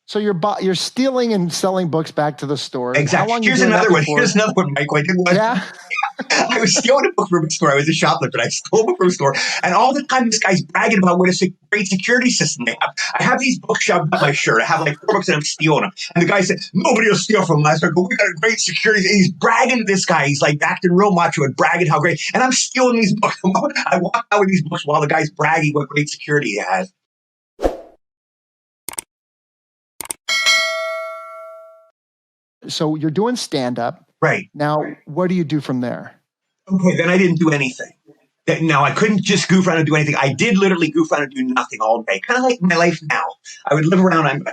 So you're stealing and selling books back to the store. Exactly. Here's another one. Here's another one, Michael. I did one. Yeah. I was stealing a book from a store. I was a shoplifter. I stole a book from a store. And all the time, this guy's bragging about what a great security system they have. I have these books shoved up my shirt. I have like 4 books and I'm stealing them. And the guy said, nobody will steal from us. I go, we got a great security. And he's bragging to this guy. He's like acting real macho and bragging how great. And I'm stealing these books. I walk out with these books while the guy's bragging what great security he has. So you're doing stand-up. Right. Now, what do you do from there? Okay, then I didn't do anything. Now, I couldn't just goof around and do anything. I did literally goof around and do nothing all day. Kind of like my life now. I would live around.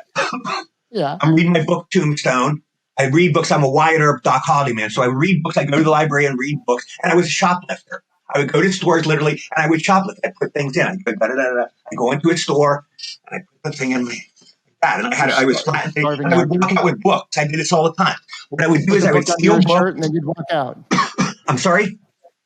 I'm reading my book, Tombstone. I read books. I'm a Wyatt Earp Doc Holliday man. So I read books. I go to the library and read books. And I was a shoplifter. I would go to stores literally, and I would shoplift. I put things in. I go into a store, and I put the thing in my... And I was flat, and I would walk out with books. I did this all the time. What I would do is I would steal books, and then you'd walk out. I'm sorry?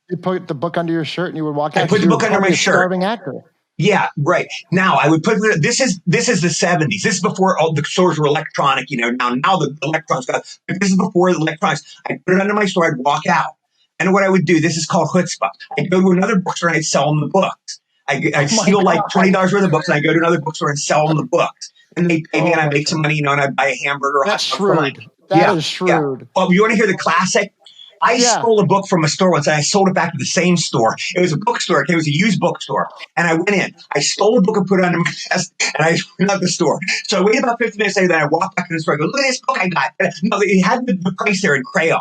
You put the book under your shirt and you would walk out. I put the book under my shirt. Starving actor. Yeah, right. Now I would put this is the 70s. This is before all the stores were electronic. Now the electronics got. But this is before the electronics. I put it under my store. I'd walk out, and what I would do. This is called chutzpah. I'd go to another bookstore and I'd sell them the books. I'd steal like $20 worth of books, and I'd go to another bookstore and sell them the books. And they pay me, and I make some money, and I buy a hamburger. That's shrewd. That is shrewd. Yeah. Oh, you want to hear the classic? I stole a book from a store once, and I sold it back to the same store. It was a bookstore. It was a used bookstore. And I went in. I stole a book and put it under my desk, and I went out the store. So I waited about 15 minutes later, then I walked back to the store. I go, look at this book I got. No, it had the price there in crayon.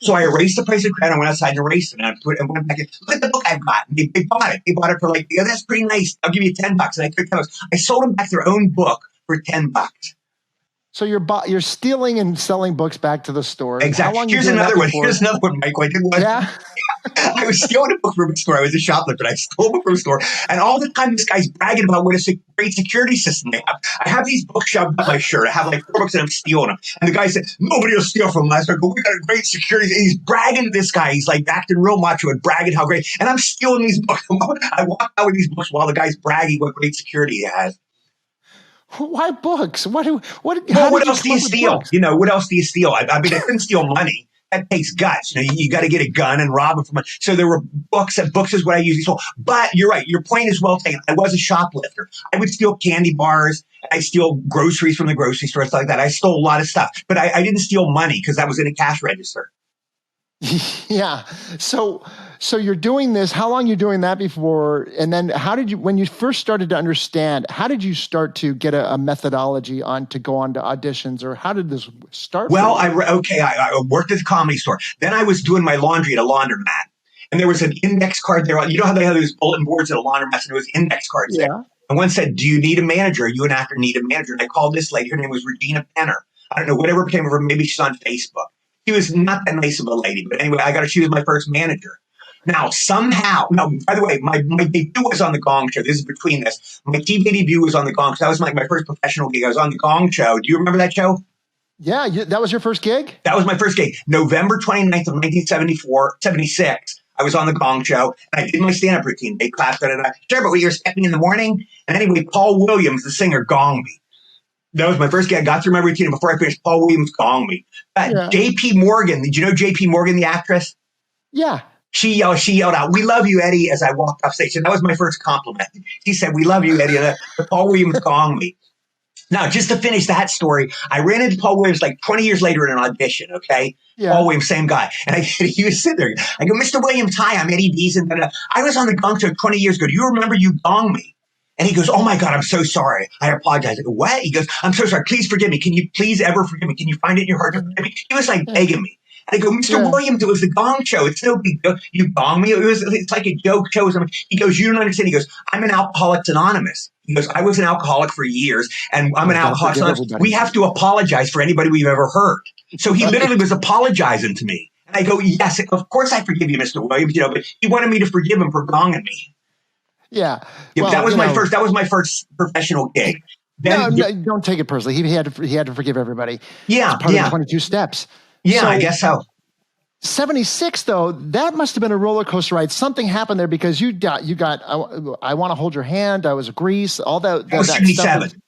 So I erased the price of crayon. I went outside and erased it. And I went back in. Look at the book I've got. They bought it. They bought it for like, that's pretty nice. I'll give you $10. And I took $10. I sold them back their own book for $10. So you're stealing and selling books back to the store. Exactly. Here's another one. Here's another one, Michael. I did one. Yeah. I was stealing a book from a store. I was a shoplifter. I stole a book from a store. And all the time, this guy's bragging about what a great security system they have. I have these books shoved up my shirt. I have like 4 books and I'm stealing them. And the guy said, nobody will steal from us. I go, we got a great security. And he's bragging to this guy. He's like acting real macho and bragging how great. And I'm stealing these books. I walk out with these books while the guy's bragging what great security he has. Why books? What else do you steal? What else do you steal? I mean, I couldn't steal money. That takes guts. You got to get a gun and rob them for money. So there were books. And books is what I usually stole. But you're right. Your point is well taken. I was a shoplifter. I would steal candy bars. I steal groceries from the grocery store, stuff like that. I stole a lot of stuff. But I didn't steal money because that was in a cash register. Yeah. So you're doing this. How long are you doing that before? And then when you first started to understand, how did you start to get a methodology to go on to auditions, or how did this start? Well, I worked at the Comedy Store. Then I was doing my laundry at a laundromat. And there was an index card there. You know how they have those bulletin boards at a laundromat, and there was index cards there. And one said, do you need a manager? You, an actor, need a manager. And I called this lady. Her name was Regina Penner. I don't know, whatever became of her. Maybe she's on Facebook. She was not that nice of a lady, but anyway, she was my first manager. Now, by the way, my debut was on the Gong Show. This is between this. My TV debut was on the Gong Show. That was like my first professional gig. I was on the Gong Show. Do you remember that show? Yeah, that was your first gig? That was my first gig. November 29th of 76. I was on the Gong Show, and I did my stand-up routine. They clapped at it. Sure, but you're stepping in the morning? And anyway, Paul Williams, the singer, gonged me. That was my first gig. I got through my routine, and before I finished, Paul Williams gonged me. J.P. Morgan, did you know J.P. Morgan, the actress? Yeah. She yelled out, "We love you, Eddie," as I walked off stage. And that was my first compliment. She said, "We love you, Eddie." And Paul Williams gonged me. Now, just to finish that story, I ran into Paul Williams like 20 years later in an audition, okay? Yeah. Paul Williams, same guy. And he was sitting there. I go, "Mr. Williams, hi, I'm Eddie Deezen. I was on the Gong Show 20 years ago. Do you remember you gonged me?" And he goes, "Oh, my God, I'm so sorry. I apologize." I go, "What?" He goes, "I'm so sorry. Please forgive me. Can you please ever forgive me? Can you find it in your heart to forgive me?" He was like begging me. And I go, "Mr. Williams, it was the Gong Show. It's no big deal. You gong me. It's like a joke show." He goes, "You don't understand." He goes, "I'm an Alcoholics Anonymous." He goes, "I was an alcoholic for years, and I'm an Alcoholics Anonymous. We have to apologize for anybody we've ever hurt." So he literally was apologizing to me. And I go, "Yes, of course I forgive you, Mr. Williams." But he wanted me to forgive him for gonging me. Yeah. Well, that was my first professional gig. Then, no, don't take it personally. He had to forgive everybody. Yeah. It's part of the 22 steps. Yeah, so, I guess so. 76 though, that must have been a roller coaster ride. Something happened there because you got I Want to Hold Your Hand. I Was Grease. All that. That was 77.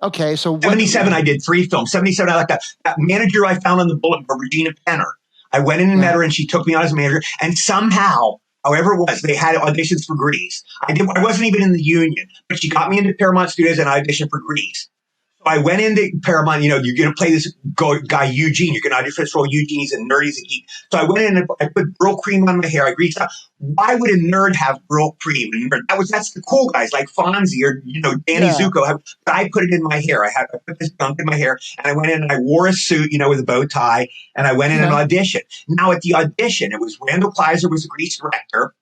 Okay, so 77, I did 3 films. 77, I like that manager I found on the bulletin board, Regina Penner. I went in and met her, and she took me on as a manager. And somehow, however it was, they had auditions for Grease. I wasn't even in the union, but she got me into Paramount Studios and I auditioned for Grease. So I went into Paramount, you're going to play this guy, Eugene. You're going to audition for this role, Eugene. He's a nerd, he's a geek. So I went in and I put Brill cream on my hair. I greased up. Why would a nerd have Brill cream? That's the cool guys like Fonzie or, Danny Zuko. But I put it in my hair. I put this gunk in my hair, and I went in and I wore a suit, with a bow tie, and I went in and auditioned. Now at the audition, it was Randall Kleiser was the Grease director.